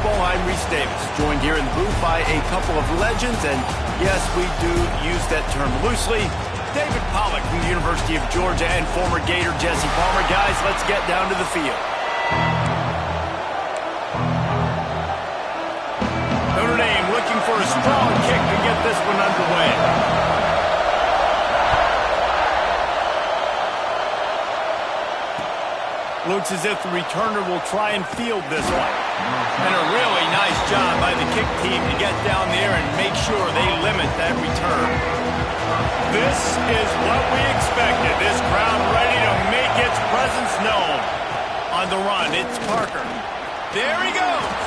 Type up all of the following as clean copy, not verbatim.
football. I'm Reese Davis, joined here in the booth by a couple of legends, and yes, we do use that term loosely. David Pollack from the University of Georgia and former Gator Jesse Palmer. Guys, let's get down to the field. Notre Dame looking for a strong kick to get this one underway. Looks as if the returner will try and field this one. And a really nice job by the kick team to get down there and make sure they limit that return. This is what we expected. This crowd ready to make its presence known. On the run, it's Parker. There he goes.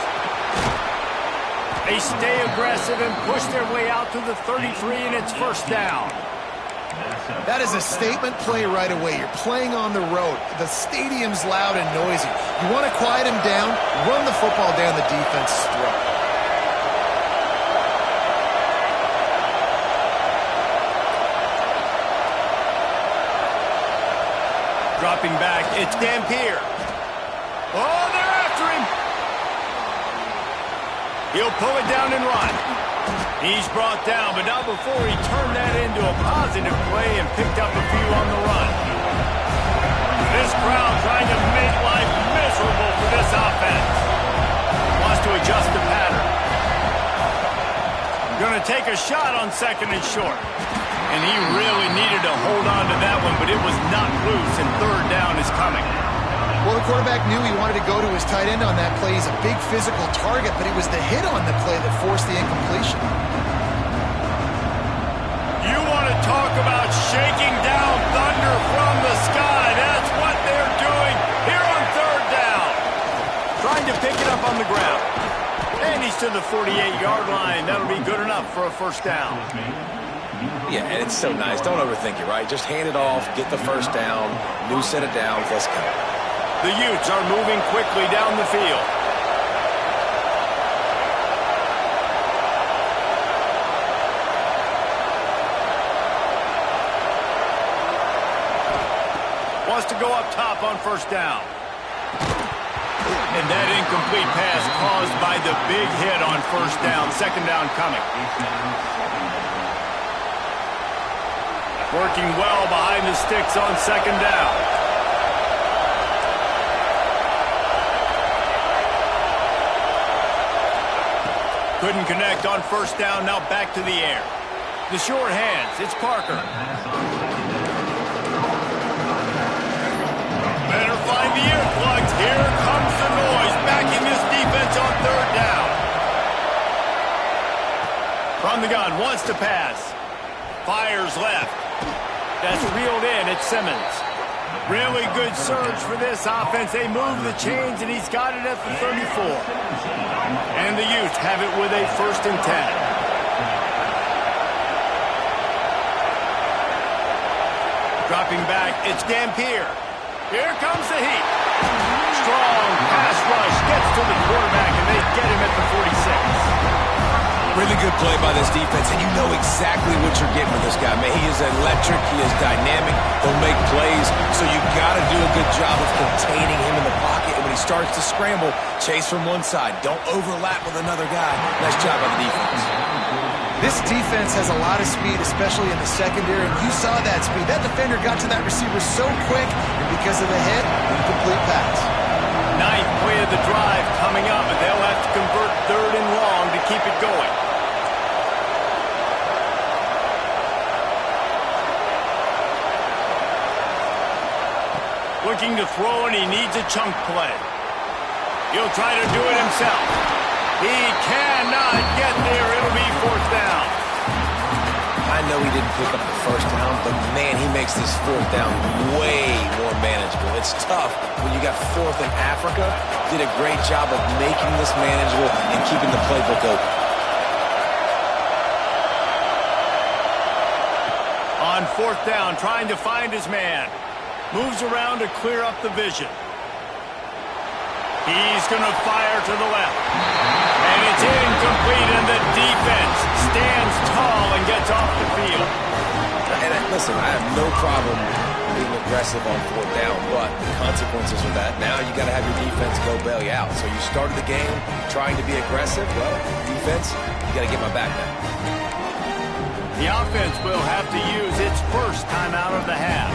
They stay aggressive and push their way out to the 33, and it's first down. That is a statement play right away. You're playing on the road. The stadium's loud and noisy. You want to quiet him down, run the football down the defense's throat. Dropping back, it's Dampier. Oh, they're after him. He'll pull it down and run. He's brought down, but not before he turned that into a positive play and picked up a few on the run. This crowd trying to make life miserable for this offense. Wants to adjust the pattern. Going to take a shot on second and short. And he really needed to hold on to that one, but it was not loose, and third down is coming. Well, the quarterback knew he wanted to go to his tight end on that play. He's a big physical target, but it was the hit on the play that forced the incompletion. You want to talk about shaking down thunder from the sky. That's what they're doing here on third down. Trying to pick it up on the ground. And he's to the 48-yard line. That'll be good enough for a first down. Yeah, and it's so nice. Don't overthink it, right? Just hand it off, get the first down, new set of downs, let's go. The Utes are moving quickly down the field. Wants to go up top on first down. And that incomplete pass caused by the big hit on first down. Second down coming. Working well behind the sticks on second down. Couldn't connect on first down, now back to the air. The short hands, it's Parker. Better find the earplugs. Here comes the noise, backing this defense on third down. From the gun, wants to pass. Fires left. That's reeled in, it's Simmons. Really good surge for this offense. They move the chains, and he's got it at the 34. And the Utes have it with a first and 10. Dropping back, it's Dampier. Here comes the heat. Strong pass rush gets to the quarterback, and they get him at the 46. Really good play by this defense, and you know exactly what you're getting with this guy, man. He is electric. He is dynamic. He'll make plays, so you got to do a good job of containing him in the pocket. And when he starts to scramble, chase from one side. Don't overlap with another guy. Nice job by the defense. This defense has a lot of speed, especially in the secondary, and you saw that speed. That defender got to that receiver so quick, and because of the hit, incomplete pass. Ninth play of the drive coming up, and they'll have to convert third and long to keep it going. Looking to throw, and he needs a chunk play. He'll try to do it himself. He cannot get there. It'll be fourth down. I know he didn't pick up the first down, but, man, he makes this fourth down way more manageable. It's tough when you got fourth in Africa. Did a great job of making this manageable and keeping the playbook open. On fourth down, trying to find his man. Moves around to clear up the vision. He's going to fire to the left. And it's incomplete, and the defense stands tall and gets off the field. And listen, I have no problem being aggressive on fourth down, but the consequences of that, now you got to have your defense go bail you out. So you started the game trying to be aggressive. Well, defense, you got to get my back now. The offense will have to use its first timeout of the half.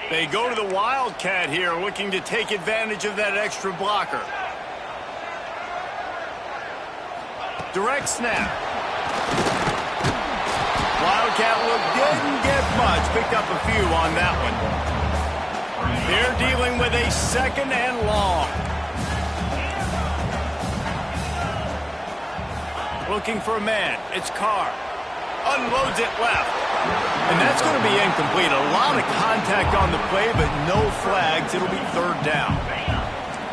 They go to the Wildcat here, looking to take advantage of that extra blocker. Direct snap. Wildcat look didn't get much. Picked up a few on that one. They're dealing with a second and long. Looking for a man. It's Carr. Unloads it left. And that's going to be incomplete. A lot of contact on the play, but no flags. It'll be third down.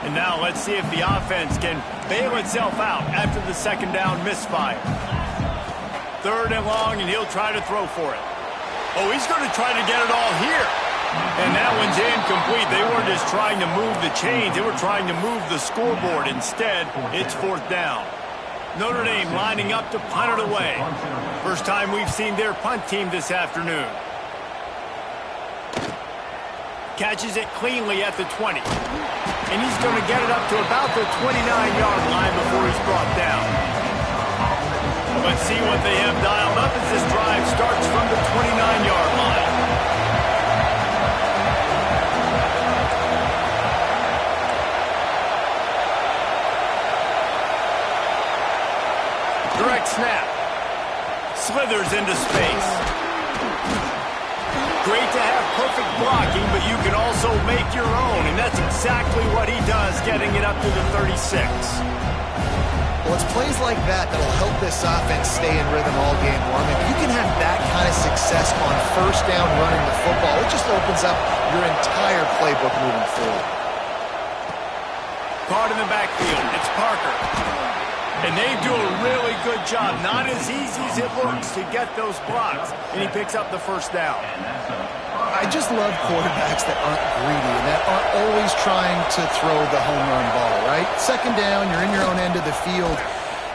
And now let's see if the offense can bail itself out after the second down misfire. Third and long, and he'll try to throw for it. Oh, he's going to try to get it all here. And that one's incomplete. They weren't just trying to move the chains. They were trying to move the scoreboard. Instead, it's fourth down. Notre Dame lining up to punt it away. First time we've seen their punt team this afternoon. Catches it cleanly at the 20. And he's going to get it up to about the 29-yard line before he's brought down. Let's see what they have dialed up as this drive starts from the 29-yard line. Direct snap. Slithers into space. Great to have perfect blocking, but you can also make your own, and that's exactly what he does, getting it up to the 36. Well, it's plays like that that'll help this offense stay in rhythm all game long. If you can have that kind of success on first down running the football, it just opens up your entire playbook moving forward. Caught in the backfield. It's Parker. And they do a really good job. Not as easy as it looks to get those blocks. And he picks up the first down. I just love quarterbacks that aren't greedy and that aren't always trying to throw the home run ball, right? Second down, you're in your own end of the field.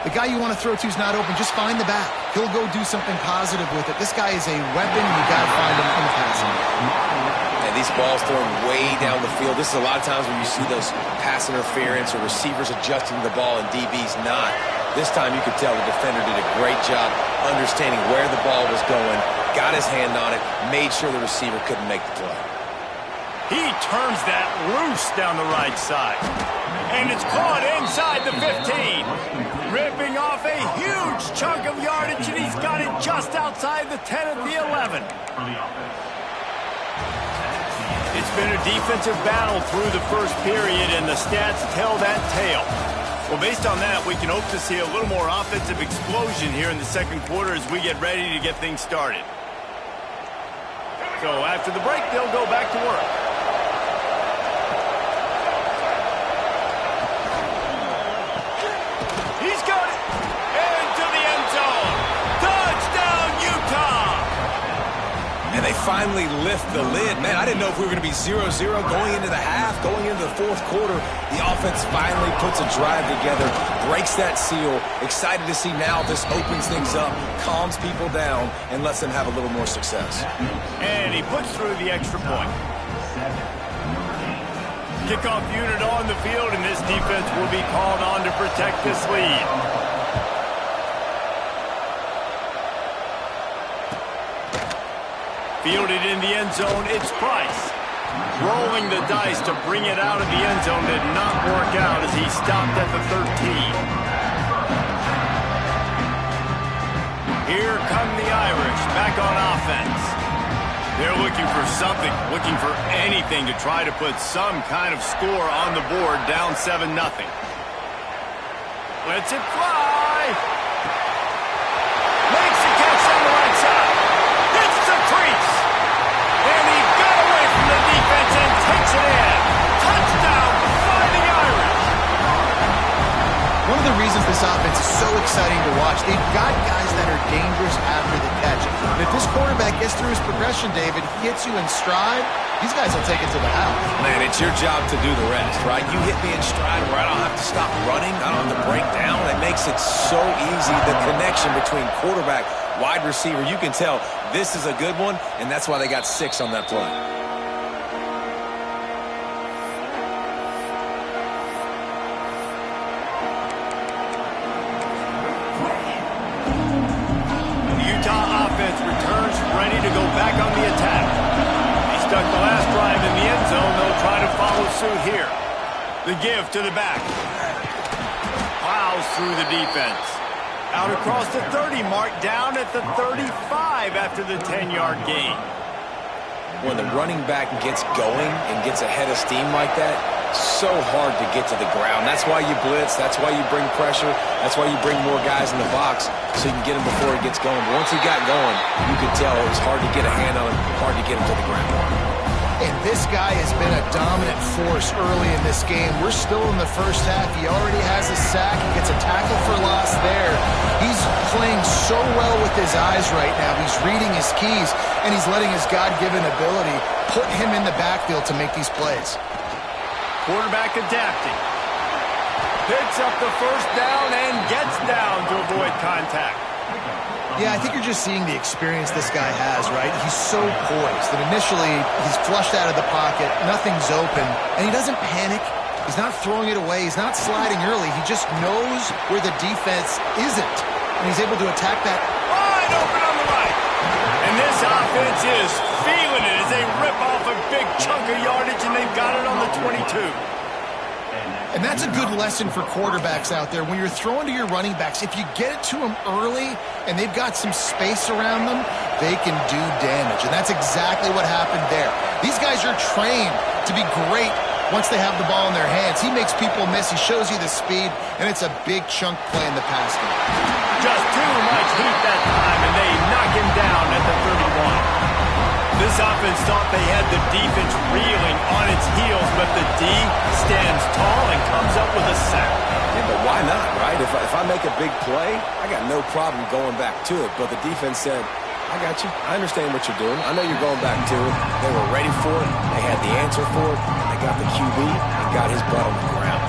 The guy you want to throw to is not open. Just find the back. He'll go do something positive with it. This guy is a weapon. You got to find him in the passing game. And these balls thrown way down the field. This is a lot of times when you see those pass interference or receivers adjusting the ball and DBs not. This time you could tell the defender did a great job understanding where the ball was going, got his hand on it, made sure the receiver couldn't make the play. He turns that loose down the right side. And it's caught inside the 15. Ripping off a huge chunk of yardage, and he's got it just outside the 10 at the 11. It's been a defensive battle through the first period, and the stats tell that tale. Well, based on that, we can hope to see a little more offensive explosion here in the second quarter as we get ready to get things started. So after the break, they'll go back to work. He's got it into the end zone. Touchdown, Utah! And they finally lift the lid. Man, I didn't know if we were going to be 0-0 going into the half, going into the fourth quarter. The offense finally puts a drive together, breaks that seal. Excited to see now this opens things up, calms people down, and lets them have a little more success. And he puts through the extra point. Kickoff unit on the field, and this defense will be called on to protect this lead. Fielded in the end zone, it's Price. Rolling the dice to bring it out of the end zone did not work out as he stopped at the 13. Here come the Irish back on offense. They're looking for something, looking for anything to try to put some kind of score on the board, down 7-0. Lets it fly. Makes the catch on the right side. Hits the crease. And he got away from the defense and takes it in. Touchdown by the Irish. One of the reasons this offense is so exciting to watch. They've got guys that are dangerous after the catch. And if this quarterback gets through his progression, David, hits you in stride, these guys will take it to the house. Man, it's your job to do the rest, right? You hit me in stride where I don't have to stop running. I don't have to break down. It makes it so easy, the connection between quarterback, wide receiver. You can tell this is a good one, and that's why they got 6 on that play. Ready to go back on the attack. He stuck the last drive in the end zone. They'll try to follow suit here. The give to the back. Plows through the defense. Out across the 30 mark, down at the 35 after the 10-yard gain. When the running back gets going and gets ahead of steam like that, so hard to get to the ground. That's why you blitz. That's why you bring pressure. That's why you bring more guys in the box so you can get him before he gets going. But once he got going, you could tell it was hard to get a hand on him, hard to get him to the ground. And this guy has been a dominant force early in this game. We're still in the first half. He already has a sack. He gets a tackle for loss there. He's playing so well with his eyes right now. He's reading his keys, and he's letting his God-given ability put him in the backfield to make these plays. Quarterback adapting. Picks up the first down and gets down to avoid contact. Yeah, I think you're just seeing the experience this guy has, right? He's so poised that initially he's flushed out of the pocket, nothing's open, and he doesn't panic. He's not throwing it away. He's not sliding early. He just knows where the defense isn't, and he's able to attack that. Wide open on the right. And this offense is feeling it as they rip off a big chunk of yardage, and they've got it on the 22. And that's a good lesson for quarterbacks out there. When you're throwing to your running backs, if you get it to them early and they've got some space around them, they can do damage. And that's exactly what happened there. These guys are trained to be great once they have the ball in their hands. He makes people miss. He shows you the speed, and it's a big chunk play in the pass game. Just too much heat that time, and they knock him down at the 31. This offense thought they had the defense reeling on its heels, but the D stands tall and comes up with a sack. Yeah, but why not, right? If I make a big play, I got no problem going back to it. But the defense said, I got you. I understand what you're doing. I know you're going back to it. They were ready for it. They had the answer for it. And they got the QB and got his butt on the ground.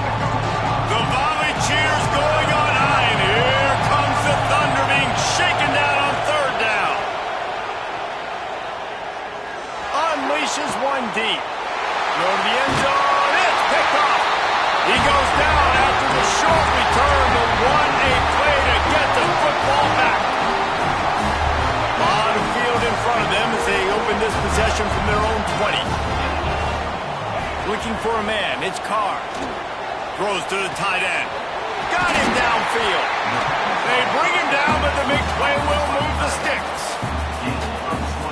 The volley cheers going on high, and here comes the Thunder being shaken down on third down. Unleashes one deep. Go to the end zone. It's picked off. He goes down after the short return, but what a play to get the football back. A lot of field in front of them as they open this possession from their own 20. Looking for a man. It's Carr. Throws to the tight end. Got him downfield. They bring him down, but the big play will move the sticks.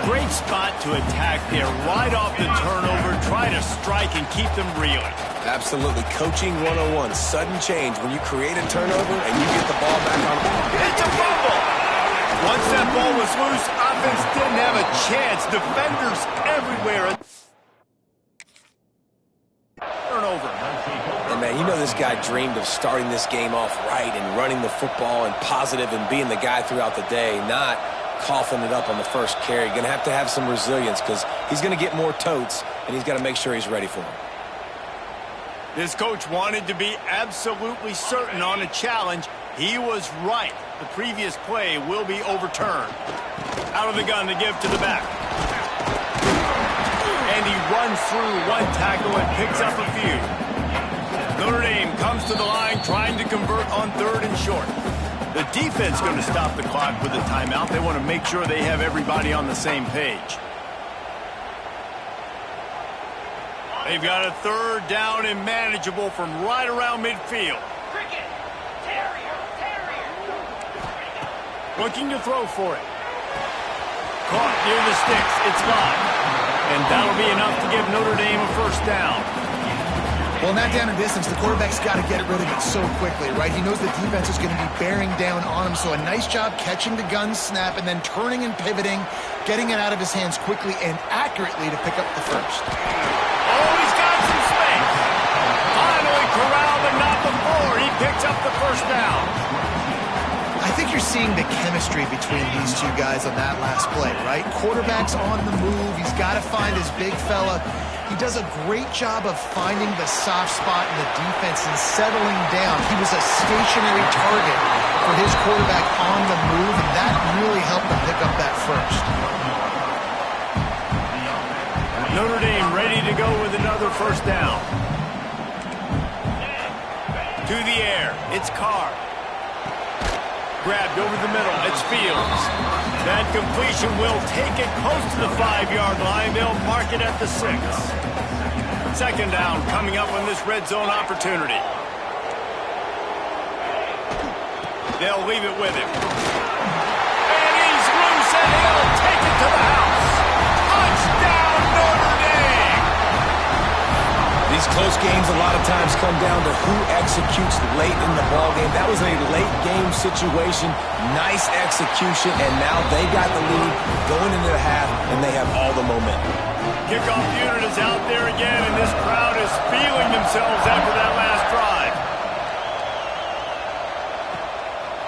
Great spot to attack there. Right off the turnover. Try to strike and keep them reeling. Absolutely. Coaching 101. Sudden change. When you create a turnover and you get the ball back on. It's a fumble. Once that ball was loose, offense didn't have a chance. Defenders everywhere. Turnover. And man, you know this guy dreamed of starting this game off right and running the football and positive and being the guy throughout the day, not coughing it up on the first carry. Going to have some resilience because he's going to get more totes, and he's got to make sure he's ready for them. This coach wanted to be absolutely certain on a challenge. He was right. The previous play will be overturned. Out of the gun to give to the back. And he runs through one tackle and picks up a few. Notre Dame comes to the line trying to convert on third and short. The defense going to stop the clock with a timeout. They want to make sure they have everybody on the same page. They've got a third down and manageable from right around midfield. Looking to throw for it. Caught near the sticks. It's gone. And that'll be enough to give Notre Dame a first down. Well, in that down and distance, the quarterback's got to get rid of it so quickly, right? He knows the defense is going to be bearing down on him, so a nice job catching the gun snap and then turning and pivoting, getting it out of his hands quickly and accurately to pick up the first. Oh, he's got some space. Finally corralled, but not before. He picks up the first down. I think you're seeing the chemistry between these two guys on that last play, right? Quarterback's on the move. He's got to find his big fella. He does a great job of finding the soft spot in the defense and settling down. He was a stationary target for his quarterback on the move, and that really helped him pick up that first. Notre Dame ready to go with another first down. To the air, it's Carr. Grabbed over the middle, it's Fields. That completion will take it close to the 5-yard line. They'll mark it at the 6. Second down coming up on this red zone opportunity. They'll leave it with him. And he's loose, and he'll take it to the house. Touchdown, Notre Dame! These close games a lot of times come down to who executes late in the ballgame. That was a late game situation. Nice execution, and now they got the lead going into the half, and they have all the momentum. Kickoff unit is out there again, and this crowd is feeling themselves after that last drive.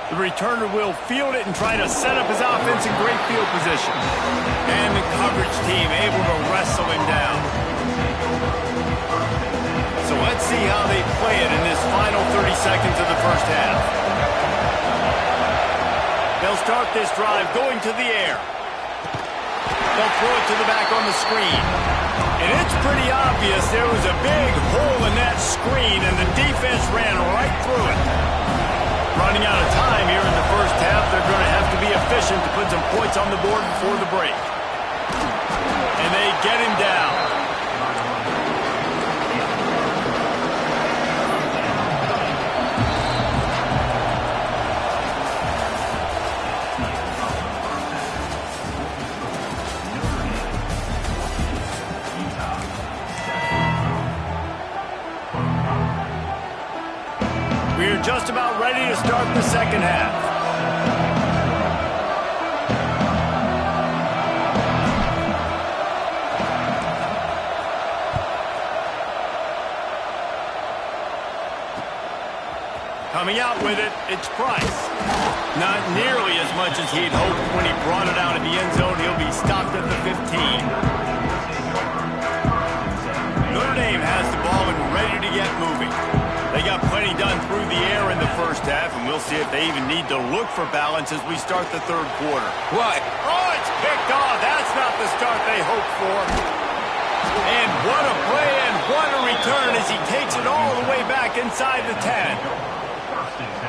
The returner will field it and try to set up his offense in great field position. And the coverage team able to wrestle him down. So let's see how they play it in this final 30 seconds of the first half. They'll start this drive going to the air. They'll throw it to the back on the screen. And it's pretty obvious there was a big hole in that screen, and the defense ran right through it. Running out of time here in the first half, they're going to have to be efficient to put some points on the board before the break. And they get him down. We're just about ready to start the second half. Coming out with it, it's Price. Not nearly as much as he'd hoped when he brought it out of the end zone. He'll be stopped at the 15. Notre Dame has the ball and ready to get moving. They got plenty done through the air in the first half, and we'll see if they even need to look for balance as we start the third quarter. What? Oh, it's picked off. That's not the start they hoped for. And what a play and what a return as he takes it all the way back inside the 10.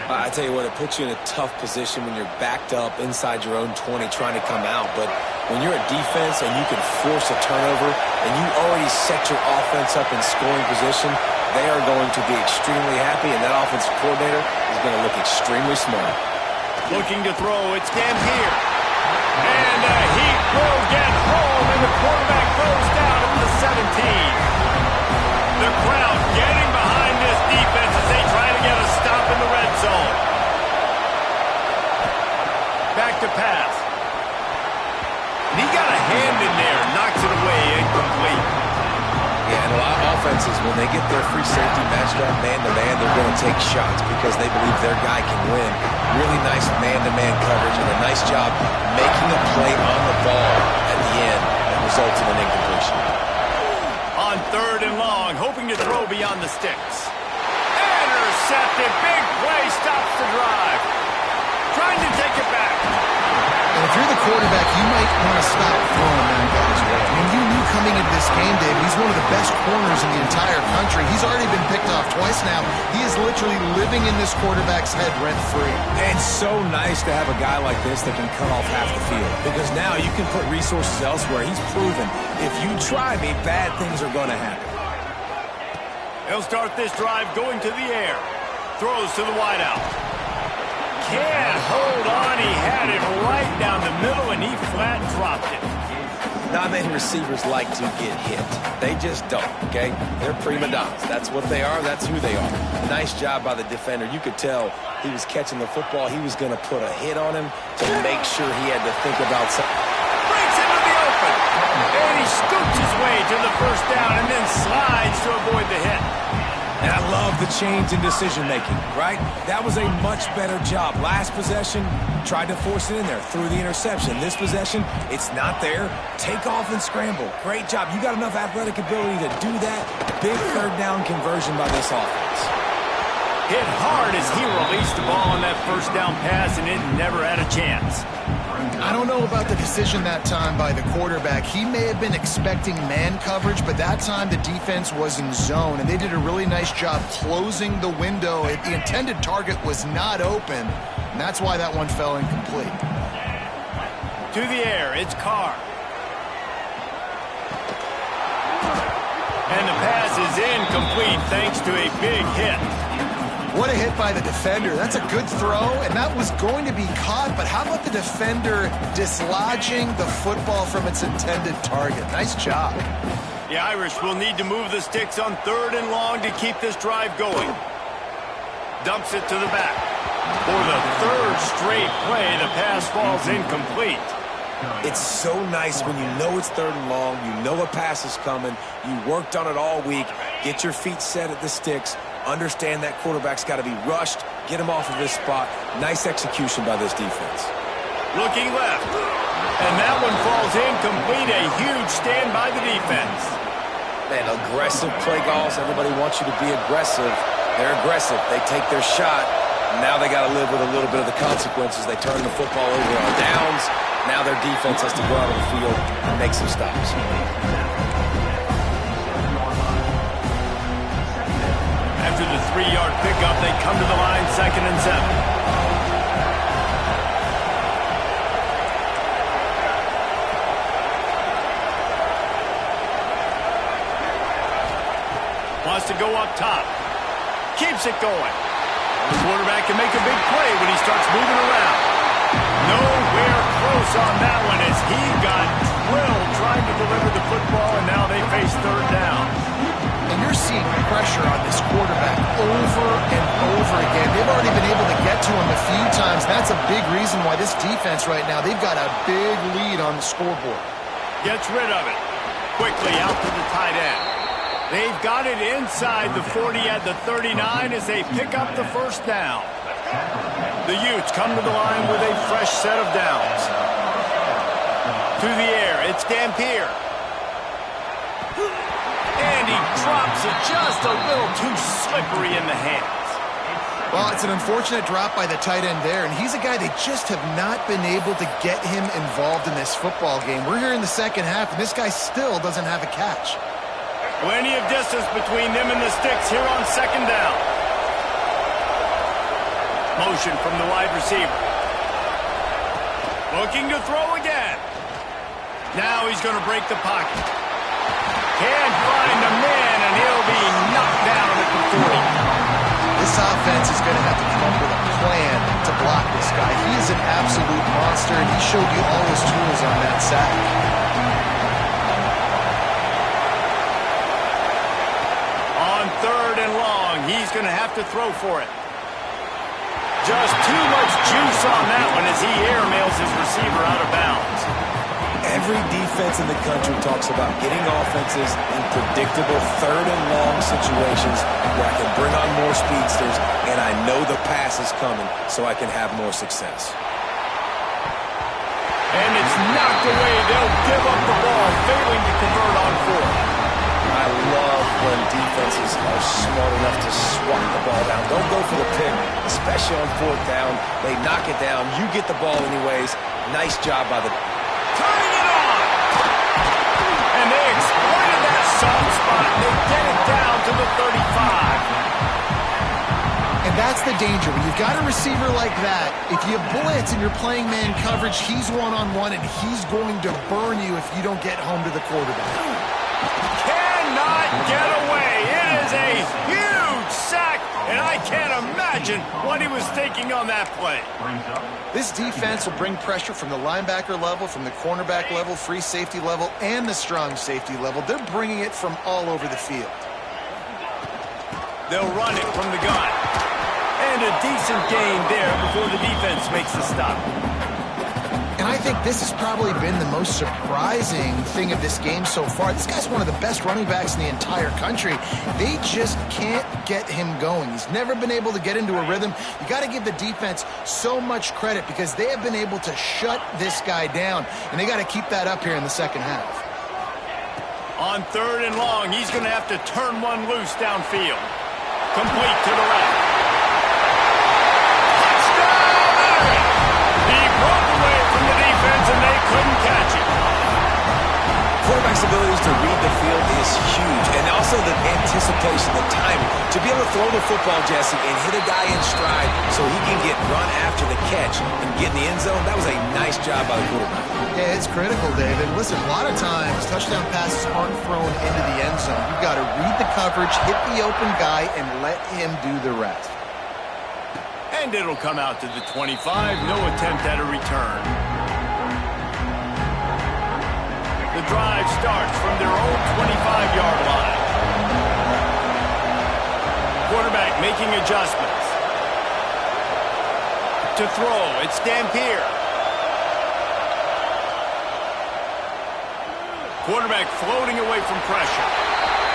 I tell you what, it puts you in a tough position when you're backed up inside your own 20 trying to come out. But when you're a defense and you can force a turnover and you already set your offense up in scoring position, they are going to be extremely happy, and that offensive coordinator is going to look extremely smart. Looking to throw, it's Gambier. And he will get home, and the quarterback goes down at the 17. The crowd getting behind this defense as they try to get a stop in the red zone. Back to pass. And he got a hand in there, knocks it away, incomplete. Yeah, and a lot of offenses, when they get their free safety matched up man-to-man, they're going to take shots because they believe their guy can win. Really nice man-to-man coverage and a nice job making a play on the ball at the end that results in an incompletion. On third and long, hoping to throw beyond the sticks. Intercepted. Big play stops the drive. Trying to take it back. And if you're the quarterback, you might want to stop throwing that guy's way. I mean, you knew coming into this game, Dave, he's one of the best corners in the entire country. He's already been picked off twice now. He is literally living in this quarterback's head rent-free. It's so nice to have a guy like this that can cut off half the field because now you can put resources elsewhere. He's proven if you try me, bad things are going to happen. He'll start this drive going to the air. Throws to the wideout. Can't hold on. He had it right down the middle, and he flat dropped it. Not many receivers like to get hit. They just don't, okay? They're prima donnas. That's what they are. That's who they are. Nice job by the defender. You could tell he was catching the football. He was going to put a hit on him to make sure he had to think about something. Breaks into the open. And he scoops his way to the first down and then slides to avoid the hit. And I love the change in decision-making, right? That was a much better job. Last possession, tried to force it in there, threw the interception. This possession, it's not there. Take off and scramble. Great job. You got enough athletic ability to do that. Big third down conversion by this offense. Hit hard as he released the ball on that first down pass, and it never had a chance. I don't know about the decision that time by the quarterback. He may have been expecting man coverage, but that time the defense was in zone, and they did a really nice job closing the window. The intended target was not open, and that's why that one fell incomplete. To the air, it's Carr. And the pass is incomplete thanks to a big hit. What a hit by the defender. That's a good throw, and that was going to be caught, but how about the defender dislodging the football from its intended target? Nice job. The Irish will need to move the sticks on 3rd and long to keep this drive going. Dumps it to the back. For the 3rd straight play, the pass falls incomplete. It's so nice when you know it's 3rd and long, you know a pass is coming, you worked on it all week, get your feet set at the sticks, understand that quarterback's got to be rushed, get him off of this spot. Nice execution by this defense. Looking left. And that one falls incomplete. A huge stand by the defense. Man, aggressive play calls. Everybody wants you to be aggressive. They're aggressive. They take their shot. Now they got to live with a little bit of the consequences. They turn the football over on downs. Now their defense has to go out on the field and make some stops. After the 3-yard pickup, they come to the line, 2nd and 7. Wants to go up top. Keeps it going. The quarterback can make a big play when he starts moving around. Nowhere close on that one as he got drilled trying to deliver the football, and now they face 3rd down. And you're seeing pressure on this quarterback over and over again. They've already been able to get to him a few times. That's a big reason why this defense right now, they've got a big lead on the scoreboard. Gets rid of it. Quickly out to the tight end. They've got it inside the 40 at the 39 as they pick up the 1st down. The Utes come to the line with a fresh set of downs. To the air, it's Dampier. And he drops it just a little too slippery in the hands. Well, it's an unfortunate drop by the tight end there, and he's a guy they just have not been able to get him involved in this football game. We're here in the 2nd half, and this guy still doesn't have a catch. Plenty of distance between them and the sticks here on 2nd down. Motion from the wide receiver. Looking to throw again. Now he's going to break the pocket. Can't find the man, and he'll be knocked down at the 40. This offense is going to have to come up with a plan to block this guy. He is an absolute monster, and he showed you all his tools on that sack. On 3rd and long, he's going to have to throw for it. Just too much juice on that one as he airmails his receiver out of bounds. Every defense in the country talks about getting offenses in predictable 3rd and long situations where I can bring on more speedsters and I know the pass is coming so I can have more success. And it's knocked away. They'll give up the ball, failing to convert on 4th. I love when defenses are smart enough to swat the ball down. Don't go for the pick, especially on 4th down. They knock it down. You get the ball anyways. Nice job by the... Turning it on! And they exploited that soft spot. They get it down to the 35. And that's the danger. When you've got a receiver like that, if you blitz and you're playing man coverage, he's one-on-one, and he's going to burn you if you don't get home to the quarterback. Cannot get away. It is a huge sack, and I can't imagine what he was thinking on that play. This defense will bring pressure from the linebacker level, from the cornerback level, free safety level, and the strong safety level. They're bringing it from all over the field. They'll run it from the gun. And a decent gain there before the defense makes the stop. And I think this has probably been the most surprising thing of this game so far. This guy's one of the best running backs in the entire country. They just can't get him going. He's never been able to get into a rhythm. You got to give the defense so much credit because they have been able to shut this guy down, and they got to keep that up here in the second half. On 3rd and long, he's going to have to turn one loose downfield. Complete to the left. Touchdown! He broke away from the defense, and they couldn't catch him. Quarterback's abilities to read the field is huge, and also the anticipation, the timing. To be able to throw the football, Jesse, and hit a guy in stride so he can get run after the catch and get in the end zone, that was a nice job by the quarterback. Yeah, it's critical, David. Listen, a lot of times touchdown passes aren't thrown into the end zone. You've got to read the coverage, hit the open guy, and let him do the rest. And it'll come out to the 25. No attempt at a return. The drive starts from their own 25-yard line. Quarterback making adjustments. To throw, it's Dampier. Quarterback floating away from pressure.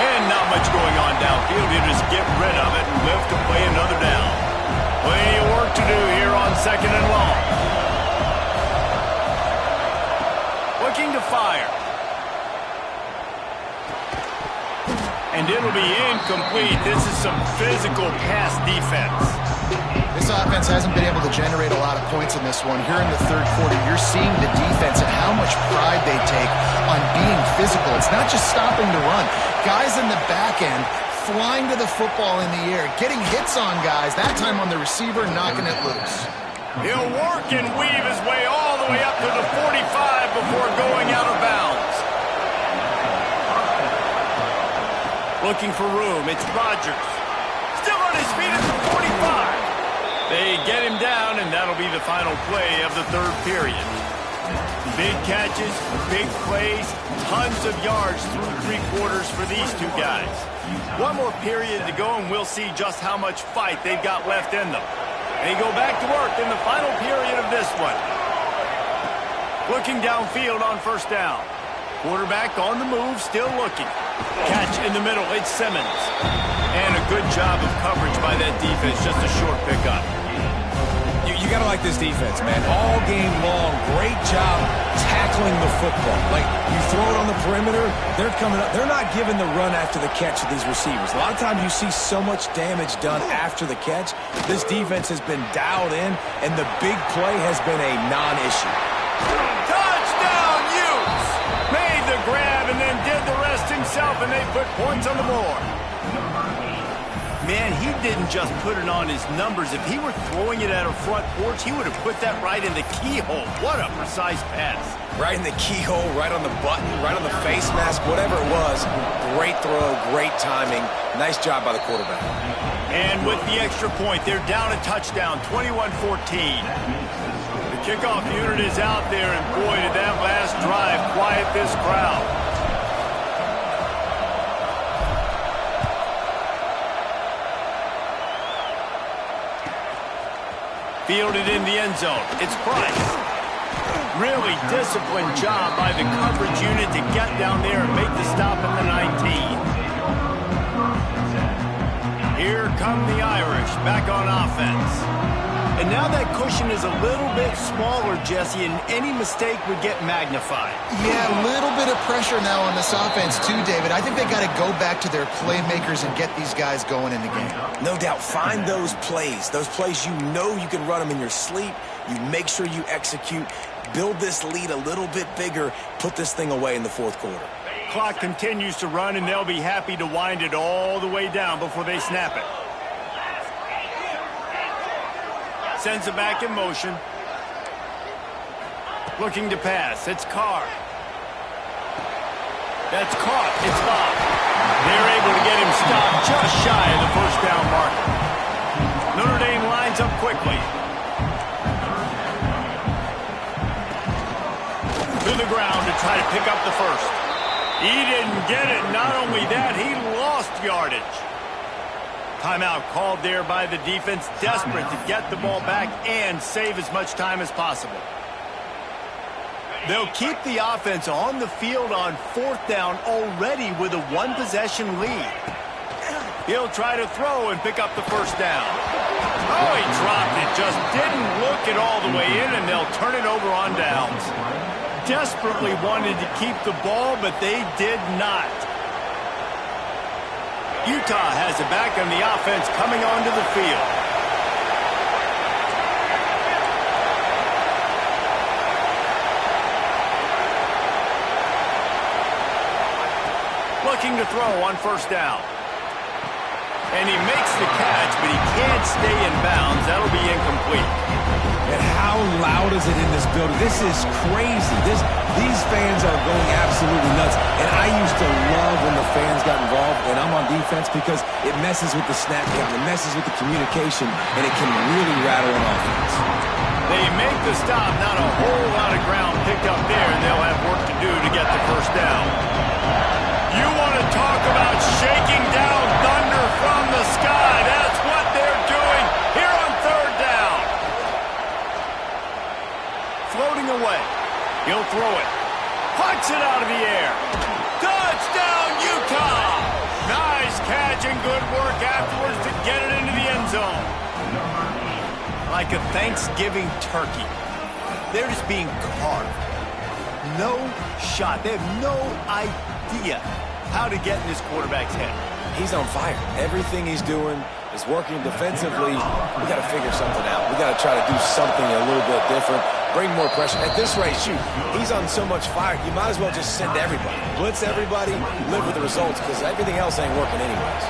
And not much going on downfield. He'll just get rid of it and live to play another down. Plenty of work to do here on 2nd and long. Looking to fire. And it'll be incomplete. This is some physical pass defense. This offense hasn't been able to generate a lot of points in this one. Here in the 3rd quarter, you're seeing the defense and how much pride they take on being physical. It's not just stopping to run. Guys in the back end flying to the football in the air, getting hits on guys, that time on the receiver, knocking it loose. He'll work and weave his way all the way up to the 45 before going out of bounds. Looking for room, it's Rodgers. Still on his feet at the 45. They get him down, and that'll be the final play of the 3rd period. Big catches, big plays, tons of yards through 3 quarters for these two guys. One more period to go, and we'll see just how much fight they've got left in them. They go back to work in the final period of this one. Looking downfield on 1st down. Quarterback on the move, still looking. Catch in the middle, it's Simmons. And a good job of coverage by that defense, just a short pickup. You got to like this defense, man. All game long, great job tackling the football. Like, you throw it on the perimeter, they're coming up. They're not giving the run after the catch to these receivers. A lot of times you see so much damage done after the catch. This defense has been dialed in, and the big play has been a non-issue. Touchdown, Utes! Made the grab and then did the rest himself, and they put points on the board. Man, he didn't just put it on his numbers. If he were throwing it at a front porch, he would have put that right in the keyhole. What a precise pass. Right in the keyhole, right on the button, right on the face mask, whatever it was. Great throw, great timing. Nice job by the quarterback. And with the extra point, they're down a touchdown, 21-14. The kickoff unit is out there, and boy, did that last drive quiet this crowd. Fielded in the end zone. It's Price. Really disciplined job by the coverage unit to get down there and make the stop at the 19. Here come the Irish back on offense. And now that cushion is a little bit smaller, Jesse, and any mistake would get magnified. Yeah, a little bit of pressure now on this offense too, David. I think they got to go back to their playmakers and get these guys going in the game. No doubt. Find those plays you know you can run them in your sleep. You make sure you execute. Build this lead a little bit bigger. Put this thing away in the 4th quarter. Clock continues to run, and they'll be happy to wind it all the way down before they snap it. Sends it back in motion. Looking to pass. It's Carr. That's caught. It's Bob. They're able to get him stopped just shy of the 1st down marker. Notre Dame lines up quickly. To the ground to try to pick up the 1st. He didn't get it. Not only that, he lost yardage. Timeout called there by the defense, desperate to get the ball back and save as much time as possible. They'll keep the offense on the field on 4th down already with a one-possession lead. He'll try to throw and pick up the first down. Oh, he dropped it. Just didn't look it all the way in, and they'll turn it over on downs. Desperately wanted to keep the ball, but they did not. Utah has it back on the offense coming onto the field. Looking to throw on first down. And he makes the catch, but he can't stay in bounds. That'll be incomplete. And how loud is it in this building? This is crazy. These fans are going absolutely nuts. And I used to love when the fans got involved, and I'm on defense, because it messes with the snap count. It messes with the communication, and it can really rattle an offense. They make the stop. Not a whole lot of ground picked up there, and they'll have work to do to get the first down. You want to talk about shaking down thunder from the sky. That's what they're doing here on 3rd down. Floating away. He'll throw it. Pucks it out of the air. Touchdown, Utah! Nice catch and good work afterwards to get it into the end zone. Like a Thanksgiving turkey. They're just being carved. No shot. They have no idea how to get in this quarterback's head. He's on fire. Everything he's doing is working defensively. We got to figure something out. We got to try to do something a little bit different. Bring more pressure. At this rate, shoot, he's on so much fire, you might as well just send everybody. Blitz everybody, live with the results, because everything else ain't working anyways.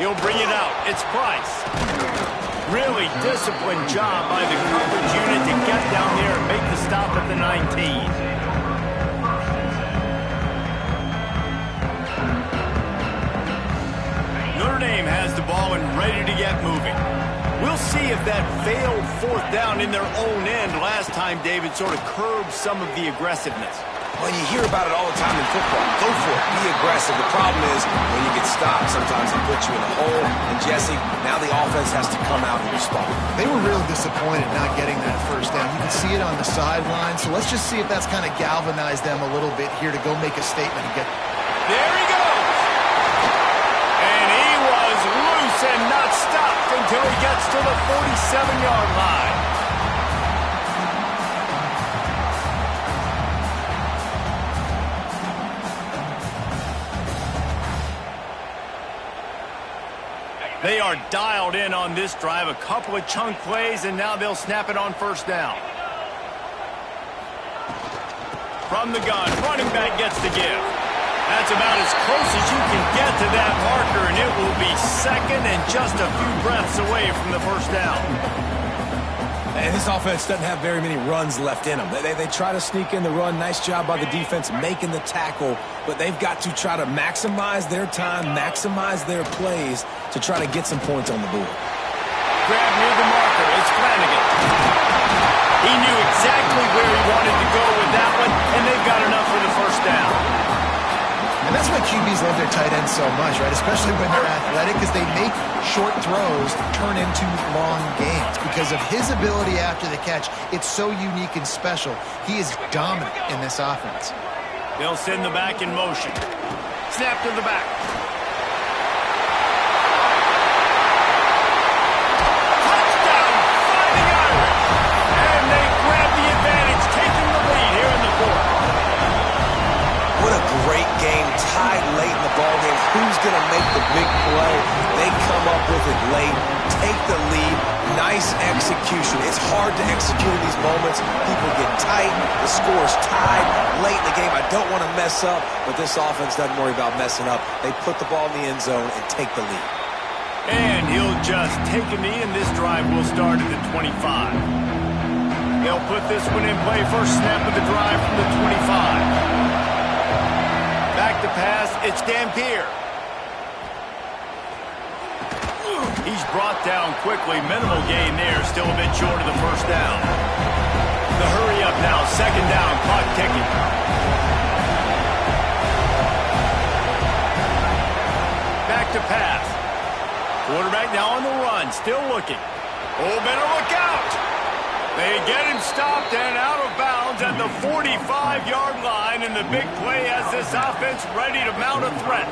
He'll bring it out. It's Price. Really disciplined job by the coverage unit to get down there and make the stop at the 19. Notre Dame has the ball and ready to get moving. We'll see if that failed 4th down in their own end last time, David, sort of curbed some of the aggressiveness. Well, you hear about it all the time in football. Go for it. Be aggressive. The problem is when you get stopped, sometimes it puts you in a hole. And, Jesse, now the offense has to come out and respond. They were really disappointed not getting that first down. You can see it on the sideline. So let's just see if that's kind of galvanized them a little bit here to go make a statement and get... There he goes! And he was loose and not stopped until he gets to the 47-yard line. They are dialed in on this drive. A couple of chunk plays, and now they'll snap it on first down. From the gun, running back gets the give. That's about as close as you can get to that marker, and it will be second and just a few breaths away from the first down. And this offense doesn't have very many runs left in them. They try to sneak in the run. Nice job by the defense making the tackle, but they've got to try to maximize their time, maximize their plays to try to get some points on the board. Grab near the marker. It's Flanagan. He knew exactly where he wanted to go with that one, and they've got enough for the first down. And that's why QBs love their tight ends so much, right? Especially when they're athletic, because they make short throws turn into long gains. Because of his ability after the catch, it's so unique and special. He is dominant in this offense. They'll send the back in motion. Snap to the back. Touchdown, Fighting Irish. And they grab the advantage, taking the lead here in the 4th. What a great game, tied late in the ballgame. Who's going to make the big play? They come up with it late, take the lead. Nice execution. It's hard to execute in these moments. People get tight. The score's tied late in the game. I don't want to mess up, but this offense doesn't worry about messing up. They put the ball in the end zone and take the lead. And he'll just take a knee, and this drive will start at the 25. They'll put this one in play. First snap of the drive from the 25. Back to pass, it's Dampier. He's brought down quickly. Minimal gain there, still a bit short of the first down. The hurry up now, second down, clock ticking. Back to pass. Quarterback now on the run, still looking. Oh, better look out. They get him stopped and out of bounds at the 45-yard line, and the big play has this offense ready to mount a threat.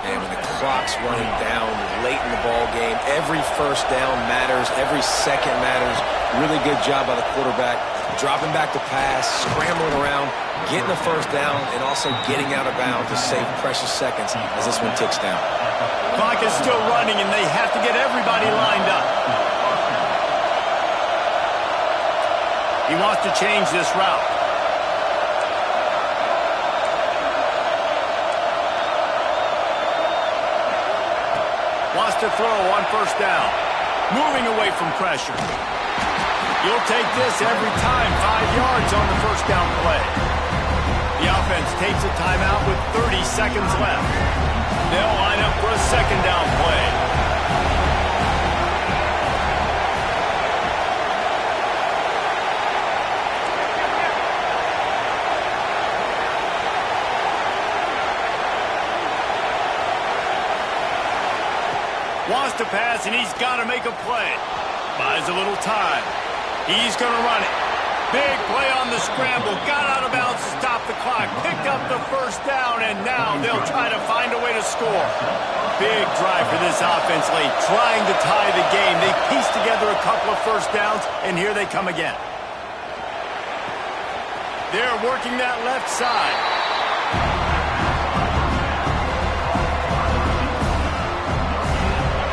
And when the clock's running down late in the ball game, every first down matters, every second matters. Really good job by the quarterback, dropping back to pass, scrambling around, getting the first down, and also getting out of bounds to save precious seconds as this one ticks down. Clock is still running, and they have to get everybody lined up. He wants to change this route. Wants to throw on first down. Moving away from pressure. You'll take this every time. 5 yards on the first down play. The offense takes a timeout with 30 seconds left. They'll line up for a second down play. Wants to pass, and he's got to make a play. Buys a little time. He's going to run it. Big play on the scramble. Got out of bounds to stop the clock. Picked up the first down, and now they'll try to find a way to score. Big drive for this offense late, trying to tie the game. They pieced together a couple of first downs, and here they come again. They're working that left side.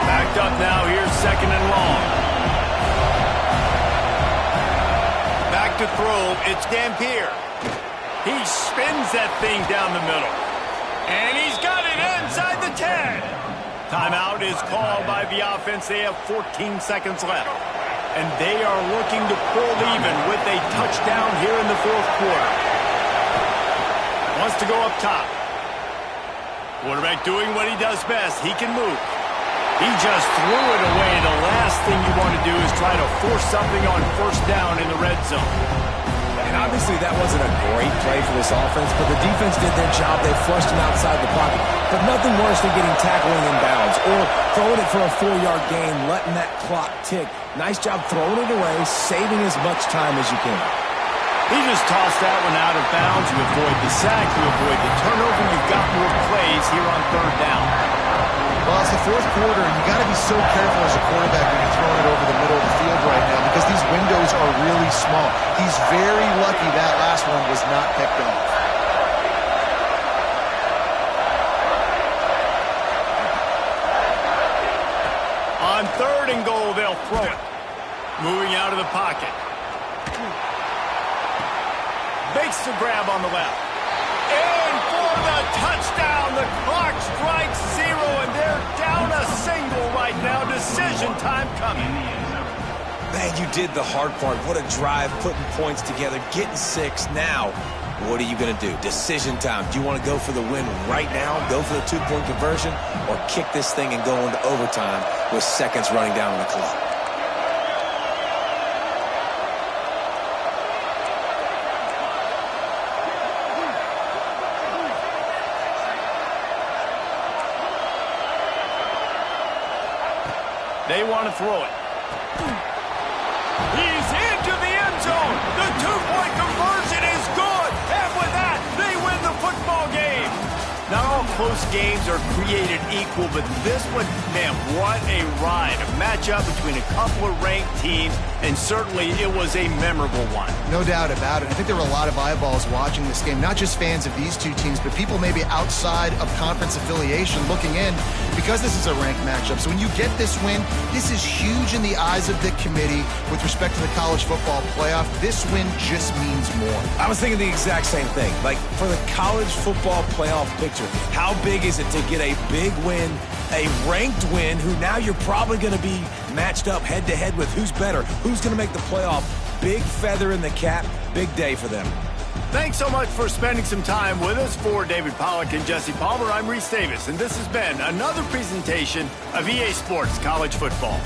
Backed up now, here's second and long. Back to throw, it's Dampier. He spins that thing down the middle. And he's got it inside the 10. Timeout is called by the offense. They have 14 seconds left. And they are looking to pull even with a touchdown here in the fourth quarter. Wants to go up top. Quarterback doing what he does best. He can move. He just threw it away. The last thing you want to do is try to force something on first down in the red zone. And obviously that wasn't a great play for this offense, but the defense did their job. They flushed him outside the pocket. But nothing worse than getting tackled in bounds or throwing it for a 4-yard gain, letting that clock tick. Nice job throwing it away, saving as much time as you can. He just tossed that one out of bounds. You avoid the sack, you avoid the turnover. You've got more plays here on third down. Well, it's the fourth quarter, and you got to be so careful as a quarterback when you're throwing it over the middle of the field right now because these windows are really small. He's very lucky that last one was not picked off. On third and goal, they'll throw it. Moving out of the pocket. Makes the grab on the left. And for the touchdown, the clock strikes 0, and they're down a single right now. Decision time coming. Man, you did the hard part. What a drive, putting points together, getting 6. Now, what are you going to do? Decision time. Do you want to go for the win right now, go for the 2-point conversion, or kick this thing and go into overtime with seconds running down on the clock? They want to throw it. He's into the end zone. The 2-point conversion is good. And with that, they win the football game. Not all close games are created equal, but this one, man, what a ride. A matchup between a couple of ranked teams, and certainly it was a memorable one. No doubt about it. I think there were a lot of eyeballs watching this game, not just fans of these two teams, but people maybe outside of conference affiliation looking in because this is a ranked matchup. So when you get this win, this is huge in the eyes of the committee with respect to the college football playoff. This win just means more. I was thinking the exact same thing. Like, for the college football playoff picture, how big is it to get a big win, a ranked win, who now you're probably going to be matched up head-to-head with who's better, who's going to make the playoff. Big feather in the cap, big day for them. Thanks so much for spending some time with us. For David Pollack and Jesse Palmer, I'm Reese Davis, and this has been another presentation of EA Sports College Football.